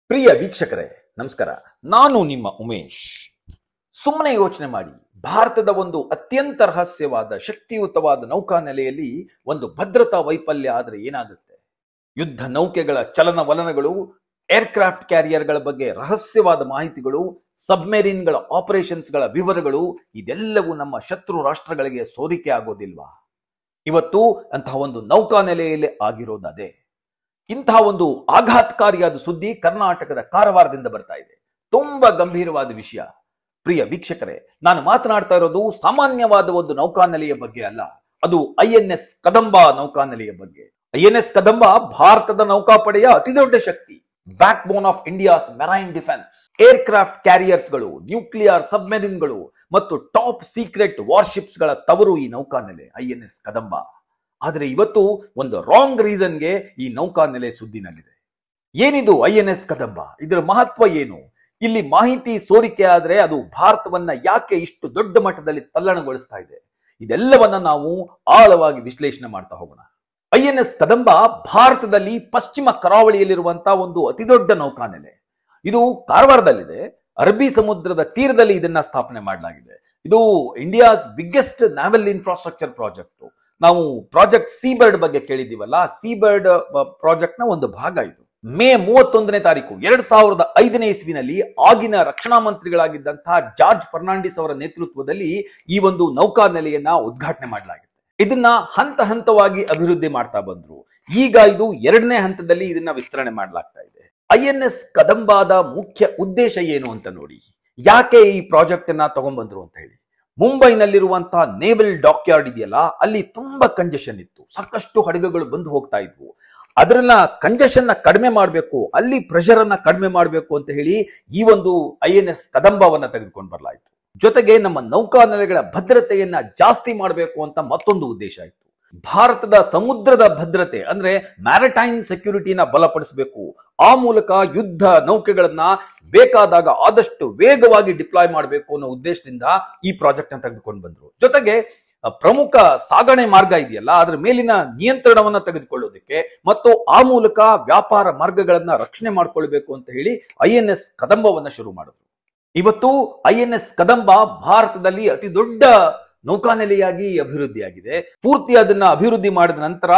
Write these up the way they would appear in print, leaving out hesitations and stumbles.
ಪ್ರಿಯ ವೀಕ್ಷಕರೇ ನಮಸ್ಕಾರ. ನಾನು ನಿಮ್ಮ ಉಮೇಶ್. ಸುಮ್ಮನೆ ಯೋಚನೆ ಮಾಡಿ, ಭಾರತದ ಒಂದು ಅತ್ಯಂತ ರಹಸ್ಯವಾದ ಶಕ್ತಿಯುತವಾದ ನೌಕಾನೆಲೆಯಲ್ಲಿ ಒಂದು ಭದ್ರತಾ ವೈಫಲ್ಯ ಆದರೆ ಏನಾಗುತ್ತೆ? ಯುದ್ಧ ನೌಕೆಗಳ ಚಲನವಲನಗಳು, ಏರ್ಕ್ರಾಫ್ಟ್ ಕ್ಯಾರಿಯರ್ಗಳ ಬಗ್ಗೆ ರಹಸ್ಯವಾದ ಮಾಹಿತಿಗಳು, ಸಬ್ಮೆರಿನ್ಗಳ ಆಪರೇಷನ್ಸ್ಗಳ ವಿವರಗಳು, ಇದೆಲ್ಲವೂ ನಮ್ಮ ಶತ್ರು ರಾಷ್ಟ್ರಗಳಿಗೆ ಸೋರಿಕೆ ಆಗೋದಿಲ್ವಾ? ಇವತ್ತು ಅಂತಹ ಒಂದು ನೌಕಾನೆಲೆಯಲ್ಲಿ ಆಗಿರೋದದೇ. ಇಂತಹ ಒಂದು ಆಘಾತಕಾರಿಯಾದ ಸುದ್ದಿ ಕರ್ನಾಟಕದ ಕಾರವಾರದಿಂದ ಬರ್ತಾ ಇದೆ. ತುಂಬಾ ಗಂಭೀರವಾದ ವಿಷಯ. ಪ್ರಿಯ ವೀಕ್ಷಕರೇ, ನಾನು ಮಾತನಾಡ್ತಾ ಇರೋದು ಸಾಮಾನ್ಯವಾದ ಒಂದು ನೌಕಾನೆಲೆಯ ಬಗ್ಗೆ ಅಲ್ಲ, ಅದು INS ಕದಂಬ ನೌಕಾನೆಲೆಯ ಬಗ್ಗೆ. INS ಕದಂಬ ಭಾರತದ ನೌಕಾಪಡೆಯ ಅತಿದೊಡ್ಡ ಶಕ್ತಿ, backbone of India's marine defence. Aircraft ಕ್ಯಾರಿಯರ್ಸ್ಗಳು, ನ್ಯೂಕ್ಲಿಯರ್ ಸಬ್ಮೆರಿನ್ಗಳು ಮತ್ತು ಟಾಪ್ ಸೀಕ್ರೆಟ್ ವಾರ್ಶಿಪ್ಸ್ ಗಳ ತವರು ಈ ನೌಕಾನೆಲೆ INS ಕದಂಬ. ಆದರೆ ಇವತ್ತು ಒಂದು ರಾಂಗ್ ರೀಸನ್ಗೆ ಈ ನೌಕಾನೆಲೆ ಸುದ್ದಿನಲ್ಲಿದೆ. ಏನಿದು INS ಕದಂಬ? ಇದರ ಮಹತ್ವ ಏನು? ಇಲ್ಲಿ ಮಾಹಿತಿ ಸೋರಿಕೆ ಆದ್ರೆ ಅದು ಭಾರತವನ್ನ ಯಾಕೆ ಇಷ್ಟು ದೊಡ್ಡ ಮಟ್ಟದಲ್ಲಿ ತಲ್ಲಣಗೊಳಿಸ್ತಾ ಇದೆ? ಇದೆಲ್ಲವನ್ನ ನಾವು ಆಳವಾಗಿ ವಿಶ್ಲೇಷಣೆ ಮಾಡ್ತಾ ಹೋಗೋಣ. INS ಕದಂಬ ಭಾರತದಲ್ಲಿ ಪಶ್ಚಿಮ ಕರಾವಳಿಯಲ್ಲಿರುವಂತಹ ಒಂದು ಅತಿದೊಡ್ಡ ನೌಕಾನೆಲೆ. ಇದು ಕಾರವಾರದಲ್ಲಿದೆ. ಅರಬ್ಬಿ ಸಮುದ್ರದ ತೀರದಲ್ಲಿ ಇದನ್ನ ಸ್ಥಾಪನೆ ಮಾಡಲಾಗಿದೆ. ಇದು ಇಂಡಿಯಾಸ್ ಬಿಗ್ಗೆಸ್ಟ್ ನ್ಯಾವಲ್ ಇನ್ಫ್ರಾಸ್ಟ್ರಕ್ಚರ್ ಪ್ರಾಜೆಕ್ಟ್. ನಾವು ಪ್ರಾಜೆಕ್ಟ್ ಸೀಬರ್ಡ್ ಬಗ್ಗೆ ಕೇಳಿದೀವಲ್ಲ, ಸೀಬರ್ಡ್ ಪ್ರಾಜೆಕ್ಟ್ ನ ಒಂದು ಭಾಗ ಇದು. ಮೇ 31ನೇ ತಾರೀಕು 2005ನೇ ಇಸ್ವಿನಲ್ಲಿ ಆಗಿನ ರಕ್ಷಣಾ ಮಂತ್ರಿಗಳಾಗಿದ್ದಂತಹ ಜಾರ್ಜ್ ಫರ್ನಾಂಡಿಸ್ ಅವರ ನೇತೃತ್ವದಲ್ಲಿ ಈ ಒಂದು ನೌಕಾನೆಲೆಯನ್ನ ಉದ್ಘಾಟನೆ ಮಾಡಲಾಗಿದೆ. ಇದನ್ನ ಹಂತ ಹಂತವಾಗಿ ಅಭಿವೃದ್ಧಿ ಮಾಡ್ತಾ ಬಂದ್ರು. ಈಗ ಇದು 2ನೇ ಹಂತದಲ್ಲಿ ಇದನ್ನ ವಿಸ್ತರಣೆ ಮಾಡಲಾಗ್ತಾ ಇದೆ. INS ಕದಂಬಾದ ಮುಖ್ಯ ಉದ್ದೇಶ ಏನು ಅಂತ ನೋಡಿ. ಯಾಕೆ ಈ ಪ್ರಾಜೆಕ್ಟ್ ಅನ್ನ ತಗೊಂಡ್ಬಂದ್ರು ಅಂತ ಹೇಳಿ. ಮುಂಬೈನಲ್ಲಿರುವಂತಹ ನೇವಲ್ ಡಾಕ್ಯಾರ್ಡ್ ಇದೆಯಲ್ಲ, ಅಲ್ಲಿ ತುಂಬಾ ಕಂಜೆಷನ್ ಇತ್ತು. ಸಾಕಷ್ಟು ಹಡಗುಗಳು ಬಂದು ಹೋಗ್ತಾ ಇದ್ವು. ಅದರನ್ನ ಕಂಜೆಷನ್ ನ ಕಡಿಮೆ ಮಾಡಬೇಕು, ಅಲ್ಲಿ ಪ್ರೆಷರ್ ಅನ್ನ ಕಡಿಮೆ ಮಾಡಬೇಕು ಅಂತ ಹೇಳಿ ಈ ಒಂದು INS ಕದಂಬವನ್ನ ತೆಗೆದುಕೊಂಡು ಬರಲಾಯಿತು. ಜೊತೆಗೆ ನಮ್ಮ ನೌಕಾನೆಲೆಗಳ ಭದ್ರತೆಯನ್ನ ಜಾಸ್ತಿ ಮಾಡಬೇಕು ಅಂತ ಮತ್ತೊಂದು ಉದ್ದೇಶ ಇತ್ತು. ಭಾರತದ ಸಮುದ್ರದ ಭದ್ರತೆ ಅಂದ್ರೆ ಮ್ಯಾರಿಟೈಮ್ ಸೆಕ್ಯೂರಿಟಿನ ಬಲಪಡಿಸಬೇಕು. ಆ ಮೂಲಕ ಯುದ್ಧ ನೌಕೆಗಳನ್ನ ಬೇಕಾದಾಗ ಆದಷ್ಟು ವೇಗವಾಗಿ ಡಿಪ್ಲಾಯ್ ಮಾಡಬೇಕು ಅನ್ನೋ ಉದ್ದೇಶದಿಂದ ಈ ಪ್ರಾಜೆಕ್ಟ್ ಅನ್ನು ತೆಗೆದುಕೊಂಡು ಬಂದ್ರು. ಜೊತೆಗೆ ಪ್ರಮುಖ ಸಾಗಣೆ ಮಾರ್ಗ ಇದೆಯಲ್ಲ, ಅದರ ಮೇಲಿನ ನಿಯಂತ್ರಣವನ್ನ ತೆಗೆದುಕೊಳ್ಳೋದಕ್ಕೆ ಮತ್ತು ಆ ಮೂಲಕ ವ್ಯಾಪಾರ ಮಾರ್ಗಗಳನ್ನ ರಕ್ಷಣೆ ಮಾಡ್ಕೊಳ್ಬೇಕು ಅಂತ ಹೇಳಿ INS ಕದಂಬವನ್ನ ಶುರು ಮಾಡಿದ್ರು. ಇವತ್ತು INS ಕದಂಬ ಭಾರತದಲ್ಲಿ ಅತಿ ದೊಡ್ಡ ನೌಕಾನೆಲೆಯಾಗಿ ಅಭಿವೃದ್ಧಿಯಾಗಿದೆ. ಪೂರ್ತಿ ಅದನ್ನ ಅಭಿವೃದ್ಧಿ ಮಾಡಿದ ನಂತರ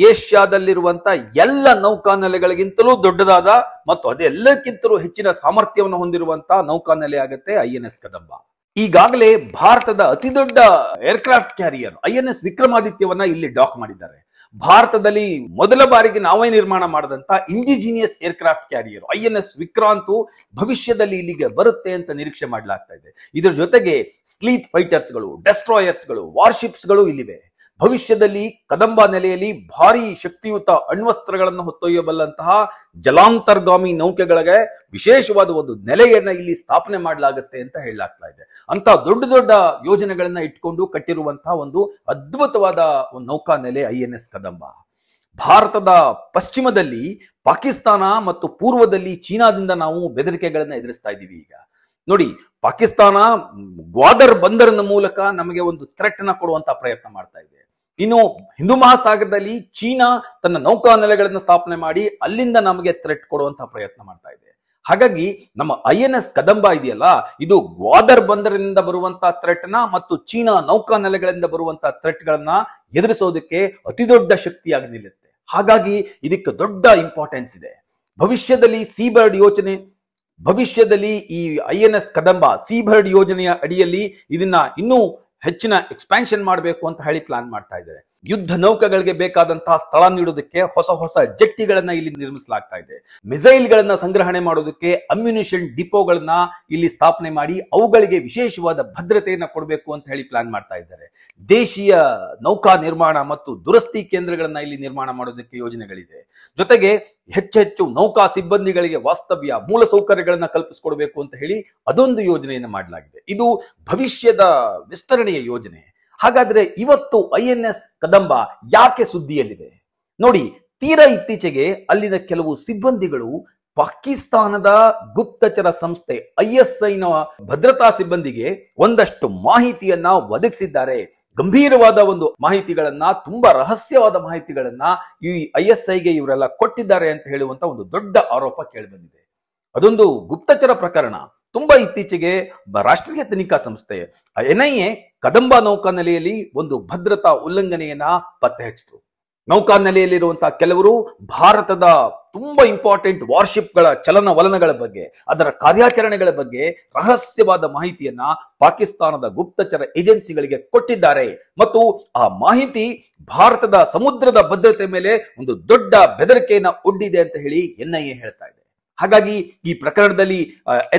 ಏಷ್ಯಾದಲ್ಲಿರುವಂತ ಎಲ್ಲ ನೌಕಾನೆಲೆಗಳಿಗಿಂತಲೂ ದೊಡ್ಡದಾದ ಮತ್ತು ಅದೆಲ್ಲಕ್ಕಿಂತಲೂ ಹೆಚ್ಚಿನ ಸಾಮರ್ಥ್ಯವನ್ನು ಹೊಂದಿರುವಂತಹ ನೌಕಾನೆಲೆ ಆಗುತ್ತೆ INS ಕದಂಬ. ಈಗಾಗಲೇ ಭಾರತದ ಅತಿ ದೊಡ್ಡ ಏರ್ಕ್ರಾಫ್ಟ್ ಕ್ಯಾರಿಯರ್ INS ವಿಕ್ರಮಾದಿತ್ಯವನ್ನ ಇಲ್ಲಿ ಡಾಕ್ ಮಾಡಿದ್ದಾರೆ. ಭಾರತದಲ್ಲಿ ಮೊದಲ ಬಾರಿಗೆ ನಾವೇ ನಿರ್ಮಾಣ ಮಾಡಿದಂತ indigenous aircraft carrier INS Vikrant ಭವಿಷ್ಯದಲ್ಲಿ ಇಲ್ಲಿಗೆ ಬರುತ್ತೆ ಅಂತ ನಿರೀಕ್ಷೆ ಮಾಡಲಾಗ್ತಾ ಇದೆ. ಇದರ ಜೊತೆಗೆ ಸ್ಲೀತ್ ಫೈಟರ್ಸ್ಗಳು, ಡೆಸ್ಟ್ರಾಯರ್ಸ್ಗಳು, ವಾರ್ಶಿಪ್ಸ್ಗಳು ಇಲ್ಲಿವೆ. ಭವಿಷ್ಯದಲ್ಲಿ ಕದಂಬ ನೆಲೆಯಲ್ಲಿ ಭಾರಿ ಶಕ್ತಿಯುತ ಅಣ್ವಸ್ತ್ರಗಳನ್ನು ಹೊತ್ತೊಯ್ಯಬಲ್ಲಂತಹ ಜಲಾಂತರ್ಗಾಮಿ ನೌಕೆಗಳಿಗೆ ವಿಶೇಷವಾದ ಒಂದು ನೆಲೆಯನ್ನ ಇಲ್ಲಿ ಸ್ಥಾಪನೆ ಮಾಡಲಾಗುತ್ತೆ ಅಂತ ಹೇಳಲಾಗ್ತಾ ಇದೆ. ಅಂತ ದೊಡ್ಡ ದೊಡ್ಡ ಯೋಜನೆಗಳನ್ನ ಇಟ್ಕೊಂಡು ಕಟ್ಟಿರುವಂತಹ ಒಂದು ಅದ್ಭುತವಾದ ಒಂದು ನೌಕಾನೆಲೆ INS ಕದಂಬ. ಭಾರತದ ಪಶ್ಚಿಮದಲ್ಲಿ ಪಾಕಿಸ್ತಾನ ಮತ್ತು ಪೂರ್ವದಲ್ಲಿ ಚೀನಾದಿಂದ ನಾವು ಬೆದರಿಕೆಗಳನ್ನ ಎದುರಿಸ್ತಾ ಇದ್ದೀವಿ. ಈಗ ನೋಡಿ, ಪಾಕಿಸ್ತಾನ ಗ್ವಾದರ್ ಬಂದರಿನ ಮೂಲಕ ನಮಗೆ ಒಂದು ಥ್ರೆಟ್ ಅನ್ನ ಕೊಡುವಂತ ಪ್ರಯತ್ನ ಮಾಡ್ತಾ ಇದೆ. ಇನ್ನು ಹಿಂದೂ ಮಹಾಸಾಗರದಲ್ಲಿ ಚೀನಾ ತನ್ನ ನೌಕಾನೆಲೆಗಳನ್ನು ಸ್ಥಾಪನೆ ಮಾಡಿ ಅಲ್ಲಿಂದ ನಮಗೆ ಥ್ರೆಟ್ ಕೊಡುವಂತಹ ಪ್ರಯತ್ನ ಮಾಡ್ತಾ ಇದೆ. ಹಾಗಾಗಿ ನಮ್ಮ INS ಕದಂಬ ಇದೆಯಲ್ಲ, ಇದು ಗ್ವಾದರ್ ಬಂದರಿನಿಂದ ಬರುವಂತಹ ಥ್ರೆಟ್ ನ ಮತ್ತು ಚೀನಾ ನೌಕಾನೆಲೆಗಳಿಂದ ಬರುವಂತಹ ಥ್ರೆಟ್ ಗಳನ್ನ ಎದುರಿಸೋದಕ್ಕೆ ಅತಿ ದೊಡ್ಡ ಶಕ್ತಿಯಾಗಿ ನಿಲ್ಲುತ್ತೆ. ಹಾಗಾಗಿ ಇದಕ್ಕೆ ದೊಡ್ಡ ಇಂಪಾರ್ಟೆನ್ಸ್ ಇದೆ. ಭವಿಷ್ಯದಲ್ಲಿ ಸೀಬರ್ಡ್ ಯೋಜನೆ, ಭವಿಷ್ಯದಲ್ಲಿ ಈ INS ಕದಂಬ ಸೀಬರ್ಡ್ ಯೋಜನೆಯ ಅಡಿಯಲ್ಲಿ ಇದನ್ನ ಇನ್ನೂ ಹೆಚ್ಚಿನ ಎಕ್ಸ್ಪ್ಯಾನ್ಷನ್ ಮಾಡಬೇಕು ಅಂತ ಹೇಳಿ ಪ್ಲಾನ್ ಮಾಡ್ತಾ ಇದ್ದಾರೆ. ಯುದ್ಧ ನೌಕೆಗಳಿಗೆ ಬೇಕಾದಂತಹ ಸ್ಥಳ ನೀಡೋದಕ್ಕೆ ಹೊಸ ಹೊಸ ಜೆಟ್ಟಿಗಳನ್ನ ಇಲ್ಲಿ ನಿರ್ಮಿಸಲಾಗ್ತಾ ಇದೆ. ಮಿಸೈಲ್ ಗಳನ್ನ ಸಂಗ್ರಹಣೆ ಮಾಡೋದಕ್ಕೆ ಅಮ್ಯುನಿಷನ್ ಡಿಪೋಗಳನ್ನ ಇಲ್ಲಿ ಸ್ಥಾಪನೆ ಮಾಡಿ ಅವುಗಳಿಗೆ ವಿಶೇಷವಾದ ಭದ್ರತೆಯನ್ನ ಕೊಡಬೇಕು ಅಂತ ಹೇಳಿ ಪ್ಲಾನ್ ಮಾಡ್ತಾ ಇದ್ದಾರೆ. ದೇಶೀಯ ನೌಕಾ ನಿರ್ಮಾಣ ಮತ್ತು ದುರಸ್ತಿ ಕೇಂದ್ರಗಳನ್ನ ಇಲ್ಲಿ ನಿರ್ಮಾಣ ಮಾಡೋದಕ್ಕೆ ಯೋಜನೆಗಳಿದೆ. ಜೊತೆಗೆ ಹೆಚ್ಚೆಚ್ಚು ನೌಕಾ ಸಿಬ್ಬಂದಿಗಳಿಗೆ ವಾಸ್ತವ್ಯ ಮೂಲಸೌಕರ್ಯಗಳನ್ನ ಕಲ್ಪಿಸಿಕೊಡ್ಬೇಕು ಅಂತ ಹೇಳಿ ಅದೊಂದು ಯೋಜನೆಯನ್ನು ಮಾಡಲಾಗಿದೆ. ಇದು ಭವಿಷ್ಯದ ವಿಸ್ತರಣೆಯ ಯೋಜನೆ. ಹಾಗಾದ್ರೆ ಇವತ್ತು INS ಕದಂಬ ಯಾಕೆ ಸುದ್ದಿಯಲ್ಲಿದೆ ನೋಡಿ. ತೀರಾ ಇತ್ತೀಚೆಗೆ ಅಲ್ಲಿನ ಕೆಲವು ಸಿಬ್ಬಂದಿಗಳು ಪಾಕಿಸ್ತಾನದ ಗುಪ್ತಚರ ಸಂಸ್ಥೆ ISI-ನ ಭದ್ರತಾ ಸಿಬ್ಬಂದಿಗೆ ಒಂದಷ್ಟು ಮಾಹಿತಿಯನ್ನ ಒದಗಿಸಿದ್ದಾರೆ. ಗಂಭೀರವಾದ ಒಂದು ಮಾಹಿತಿಗಳನ್ನ, ತುಂಬಾ ರಹಸ್ಯವಾದ ಮಾಹಿತಿಗಳನ್ನ ಈ ISI-ಗೆ ಇವರೆಲ್ಲ ಕೊಟ್ಟಿದ್ದಾರೆ ಅಂತ ಹೇಳುವಂತ ಒಂದು ದೊಡ್ಡ ಆರೋಪ ಕೇಳಿ ಬಂದಿದೆ. ಅದೊಂದು ಗುಪ್ತಚರ ಪ್ರಕರಣ. ತುಂಬಾ ಇತ್ತೀಚೆಗೆ ರಾಷ್ಟ್ರೀಯ ತನಿಖಾ ಸಂಸ್ಥೆ NIA ಕದಂಬ ನೌಕಾನೆಲೆಯಲ್ಲಿ ಒಂದು ಭದ್ರತಾ ಉಲ್ಲಂಘನೆಯನ್ನ ಪತ್ತೆ ಹಚ್ಚಿತು. ನೌಕಾನೆಲೆಯಲ್ಲಿರುವಂತಹ ಕೆಲವರು ಭಾರತದ ತುಂಬಾ ಇಂಪಾರ್ಟೆಂಟ್ ವಾರ್ಶಿಪ್ಗಳ ಚಲನವಲನಗಳ ಬಗ್ಗೆ, ಅದರ ಕಾರ್ಯಾಚರಣೆಗಳ ಬಗ್ಗೆ ರಹಸ್ಯವಾದ ಮಾಹಿತಿಯನ್ನ ಪಾಕಿಸ್ತಾನದ ಗುಪ್ತಚರ ಏಜೆನ್ಸಿಗಳಿಗೆ ಕೊಟ್ಟಿದ್ದಾರೆ ಮತ್ತು ಆ ಮಾಹಿತಿ ಭಾರತದ ಸಮುದ್ರದ ಭದ್ರತೆ ಮೇಲೆ ಒಂದು ದೊಡ್ಡ ಬೆದರಿಕೆಯನ್ನ ಒಡ್ಡಿದೆ ಅಂತ ಹೇಳಿ NIA ಹೇಳ್ತಾ ಇದೆ. ಹಾಗಾಗಿ ಈ ಪ್ರಕರಣದಲ್ಲಿ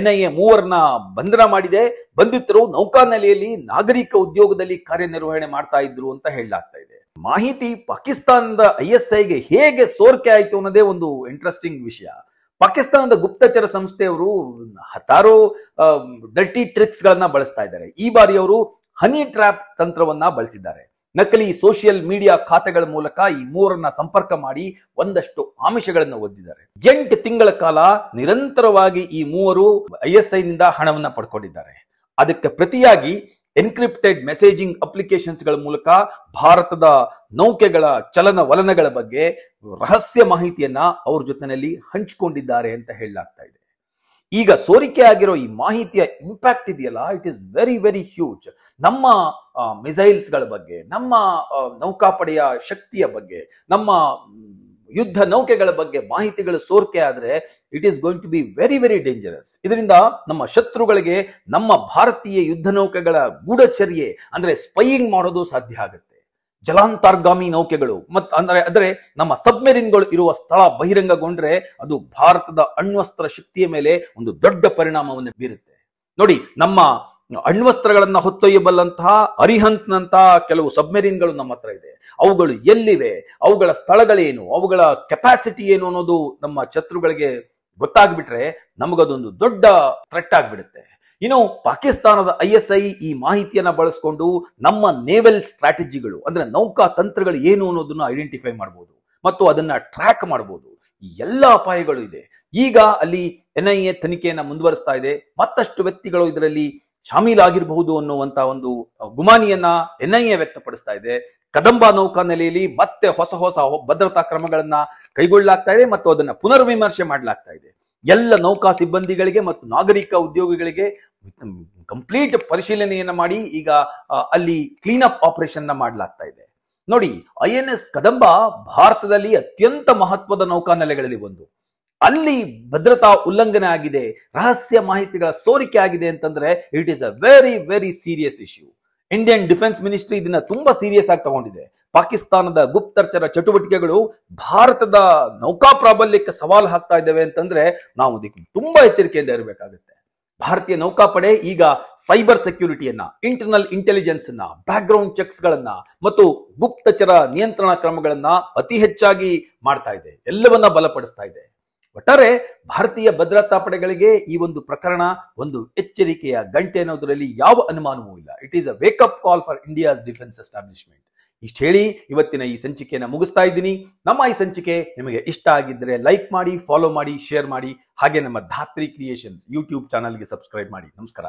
NIA ಮೂವರನ್ನ ಬಂಧನ ಮಾಡಿದೆ. ಬಂಧಿತರು ನೌಕಾನೆಲೆಯಲ್ಲಿ ನಾಗರಿಕ ಉದ್ಯೋಗದಲ್ಲಿ ಕಾರ್ಯನಿರ್ವಹಣೆ ಮಾಡ್ತಾ ಇದ್ರು ಅಂತ ಹೇಳಲಾಗ್ತಾ ಇದೆ. ಮಾಹಿತಿ ಪಾಕಿಸ್ತಾನದ ISIಗೆ ಹೇಗೆ ಸೋರಿಕೆ ಆಯಿತು ಅನ್ನೋದೇ ಒಂದು ಇಂಟ್ರೆಸ್ಟಿಂಗ್ ವಿಷಯ. ಪಾಕಿಸ್ತಾನದ ಗುಪ್ತಚರ ಸಂಸ್ಥೆಯವರು ಹತ್ತಾರು ಡರ್ಟಿ ಟ್ರಿಕ್ಸ್ ಗಳನ್ನ ಬಳಸ್ತಾ ಇದ್ದಾರೆ. ಈ ಬಾರಿ ಅವರು ಹನಿ ಟ್ರ್ಯಾಪ್ ತಂತ್ರವನ್ನ ಬಳಸಿದ್ದಾರೆ. ನಕಲಿ ಸೋಷಿಯಲ್ ಮೀಡಿಯಾ ಖಾತೆಗಳ ಮೂಲಕ ಈ ಮೂವರನ್ನ ಸಂಪರ್ಕ ಮಾಡಿ ಒಂದಷ್ಟು ಆಮಿಷಗಳನ್ನು ಒದ್ದಿದ್ದಾರೆ. 8 ತಿಂಗಳ ಕಾಲ ನಿರಂತರವಾಗಿ ಈ ಮೂವರು ISI ನಿಂದ ಹಣವನ್ನ ಪಡ್ಕೊಂಡಿದ್ದಾರೆ. ಅದಕ್ಕೆ ಪ್ರತಿಯಾಗಿ ಎನ್ಕ್ರಿಪ್ಟೆಡ್ ಮೆಸೇಜಿಂಗ್ ಅಪ್ಲಿಕೇಶನ್ಸ್ ಗಳ ಮೂಲಕ ಭಾರತದ ನೌಕೆಗಳ ಚಲನವಲನಗಳ ಬಗ್ಗೆ ರಹಸ್ಯ ಮಾಹಿತಿಯನ್ನ ಅವ್ರ ಜೊತೆನಲ್ಲಿ ಹಂಚಿಕೊಂಡಿದ್ದಾರೆ ಅಂತ ಹೇಳಲಾಗ್ತಾ ಇದೆ. ಈಗ ಸೋರಿಕೆ ಆಗಿರೋ ಈ ಮಾಹಿತಿಯ ಇಂಪ್ಯಾಕ್ಟ್ ಇದೆಯಲ್ಲ, it is very very huge. ನಮ್ಮ ಮಿಸೈಲ್ಸ್ ಗಳ ಬಗ್ಗೆ, ನಮ್ಮ ನೌಕಾಪಡೆಯ ಶಕ್ತಿಯ ಬಗ್ಗೆ, ನಮ್ಮ ಯುದ್ಧ ನೌಕೆಗಳ ಬಗ್ಗೆ ಮಾಹಿತಿಗಳು ಸೋರಿಕೆ ಆದ್ರೆ it is going to be very very dangerous. ಇದರಿಂದ ನಮ್ಮ ಶತ್ರುಗಳಿಗೆ ನಮ್ಮ ಭಾರತೀಯ ಯುದ್ಧ ನೌಕೆಗಳ ಗೂಢಚರ್ಯೆ ಅಂದ್ರೆ ಸ್ಪೈಯಿಂಗ್ ಮಾಡೋದು ಸಾಧ್ಯ ಆಗುತ್ತೆ. ಜಲಾಂತರ್ಗಾಮಿ ನೌಕೆಗಳು ಅಂದ್ರೆ ನಮ್ಮ ಸಬ್ಮೆರಿನ್ಗಳು ಇರುವ ಸ್ಥಳ ಬಹಿರಂಗಗೊಂಡ್ರೆ ಅದು ಭಾರತದ ಅಣ್ವಸ್ತ್ರ ಶಕ್ತಿಯ ಮೇಲೆ ಒಂದು ದೊಡ್ಡ ಪರಿಣಾಮವನ್ನು ಬೀರುತ್ತೆ. ನೋಡಿ, ನಮ್ಮ ಅಣ್ವಸ್ತ್ರಗಳನ್ನ ಹೊತ್ತೊಯ್ಯಬಲ್ಲಂತಹ ಅರಿಹಂತ್ನಂತಹ ಕೆಲವು ಸಬ್ಮೆರಿನ್ಗಳು ನಮ್ಮ ಹತ್ರ ಇದೆ. ಅವುಗಳು ಎಲ್ಲಿವೆ, ಅವುಗಳ ಸ್ಥಳಗಳೇನು, ಅವುಗಳ ಕೆಪಾಸಿಟಿ ಏನು ಅನ್ನೋದು ನಮ್ಮ ಶತ್ರುಗಳಿಗೆ ಗೊತ್ತಾಗ್ಬಿಟ್ರೆ ನಮಗದೊಂದು ದೊಡ್ಡ ಥ್ರೆಟ್ ಆಗ್ಬಿಡುತ್ತೆ. ಇನ್ನು ಪಾಕಿಸ್ತಾನದ ISI ಈ ಮಾಹಿತಿಯನ್ನ ಬಳಸಿಕೊಂಡು ನಮ್ಮ ನೇವಲ್ ಸ್ಟ್ರಾಟಜಿಗಳು ಅಂದ್ರೆ ನೌಕಾ ತಂತ್ರಗಳು ಏನು ಅನ್ನೋದನ್ನ ಐಡೆಂಟಿಫೈ ಮಾಡಬಹುದು ಮತ್ತು ಅದನ್ನ ಟ್ರ್ಯಾಕ್ ಮಾಡಬಹುದು. ಈ ಎಲ್ಲ ಅಪಾಯಗಳು ಇದೆ. ಈಗ ಅಲ್ಲಿ NIA ತನಿಖೆಯನ್ನ ಮುಂದುವರಿಸ್ತಾ ಇದೆ. ಮತ್ತಷ್ಟು ವ್ಯಕ್ತಿಗಳು ಇದರಲ್ಲಿ ಶಾಮೀಲಾಗಿರಬಹುದು ಅನ್ನುವಂತ ಒಂದು ಗುಮಾನಿಯನ್ನ NIA ವ್ಯಕ್ತಪಡಿಸ್ತಾ ಇದೆ. ಕದಂಬ ನೌಕಾನೆಲೆಯಲ್ಲಿ ಮತ್ತೆ ಹೊಸ ಭದ್ರತಾ ಕ್ರಮಗಳನ್ನ ಕೈಗೊಳ್ಳಲಾಗ್ತಾ ಇದೆ ಮತ್ತು ಅದನ್ನ ಪುನರ್ವಿಮರ್ಶೆ ಮಾಡಲಾಗ್ತಾ ಇದೆ. ಎಲ್ಲ ನೌಕಾ ಸಿಬ್ಬಂದಿಗಳಿಗೆ ಮತ್ತು ನಾಗರಿಕ ಉದ್ಯೋಗಿಗಳಿಗೆ ಕಂಪ್ಲೀಟ್ ಪರಿಶೀಲನೆಯನ್ನ ಮಾಡಿ ಈಗ ಅಲ್ಲಿ ಕ್ಲೀನ್ ಅಪ್ ಆಪರೇಷನ್ ಮಾಡಲಾಗ್ತಾ ಇದೆ. ನೋಡಿ, INS ಕದಂಬ ಭಾರತದಲ್ಲಿ ಅತ್ಯಂತ ಮಹತ್ವದ ನೌಕಾನೆಲೆಗಳಲ್ಲಿ ಒಂದು. ಅಲ್ಲಿ ಭದ್ರತಾ ಉಲ್ಲಂಘನೆ ಆಗಿದೆ, ರಹಸ್ಯ ಮಾಹಿತಿಗಳ ಸೋರಿಕೆ ಆಗಿದೆ ಅಂತಂದ್ರೆ it is a very very serious issue. Indian defence ministry ಇದನ್ನ ತುಂಬಾ ಸೀರಿಯಸ್ ಆಗಿ ತಗೊಂಡಿದೆ. ಪಾಕಿಸ್ತಾನದ ಗುಪ್ತಚರ ಚಟುವಟಿಕೆಗಳು ಭಾರತದ ನೌಕಾ ಪ್ರಾಬಲ್ಯಕ್ಕೆ ಸವಾಲು ಹಾಕ್ತಾ ಇದ್ದೇವೆ ಅಂತಂದ್ರೆ ನಾವು ಅದಕ್ಕೆ ತುಂಬಾ ಎಚ್ಚರಿಕೆಯಿಂದ ಇರಬೇಕಾಗುತ್ತೆ. ಭಾರತೀಯ ನೌಕಾಪಡೆ ಈಗ ಸೈಬರ್ ಸೆಕ್ಯೂರಿಟಿಯನ್ನ, ಇಂಟರ್ನಲ್ ಇಂಟೆಲಿಜೆನ್ಸ್ ಅನ್ನ, ಬ್ಯಾಕ್ ಗ್ರೌಂಡ್ ಚೆಕ್ಸ್ ಗಳನ್ನ ಮತ್ತು ಗುಪ್ತಚರ ನಿಯಂತ್ರಣ ಕ್ರಮಗಳನ್ನ ಅತಿ ಹೆಚ್ಚಾಗಿ ಮಾಡ್ತಾ ಇದೆ, ಎಲ್ಲವನ್ನ ಬಲಪಡಿಸ್ತಾ ಇದೆ. ಒಟ್ಟಾರೆ ಭಾರತೀಯ ಭದ್ರತಾ ಪಡೆಗಳಿಗೆ ಈ ಒಂದು ಪ್ರಕರಣ ಒಂದು ಎಚ್ಚರಿಕೆಯ ಗಂಟೆ ಅನ್ನೋದರಲ್ಲಿ ಯಾವ ಅನುಮಾನವೂ ಇಲ್ಲ. It is a wake up call for India's defence establishment. ಇಷ್ಟು ಹೇಳಿ ಇವತ್ತಿನ ಈ ಸಂಚಿಕೆಯನ್ನು ಮುಗಿಸ್ತಾ ಇದ್ದೀನಿ. ನಮ್ಮ ಈ ಸಂಚಿಕೆ ನಿಮಗೆ ಇಷ್ಟ ಆಗಿದ್ದರೆ ಲೈಕ್ ಮಾಡಿ, ಫಾಲೋ ಮಾಡಿ, ಶೇರ್ ಮಾಡಿ. ಹಾಗೆ ನಮ್ಮ ಧಾತ್ರಿ ಕ್ರಿಯೇಷನ್ಸ್ ಯೂಟ್ಯೂಬ್ ಚಾನಲ್ಗೆ ಸಬ್ಸ್ಕ್ರೈಬ್ ಮಾಡಿ. ನಮಸ್ಕಾರ.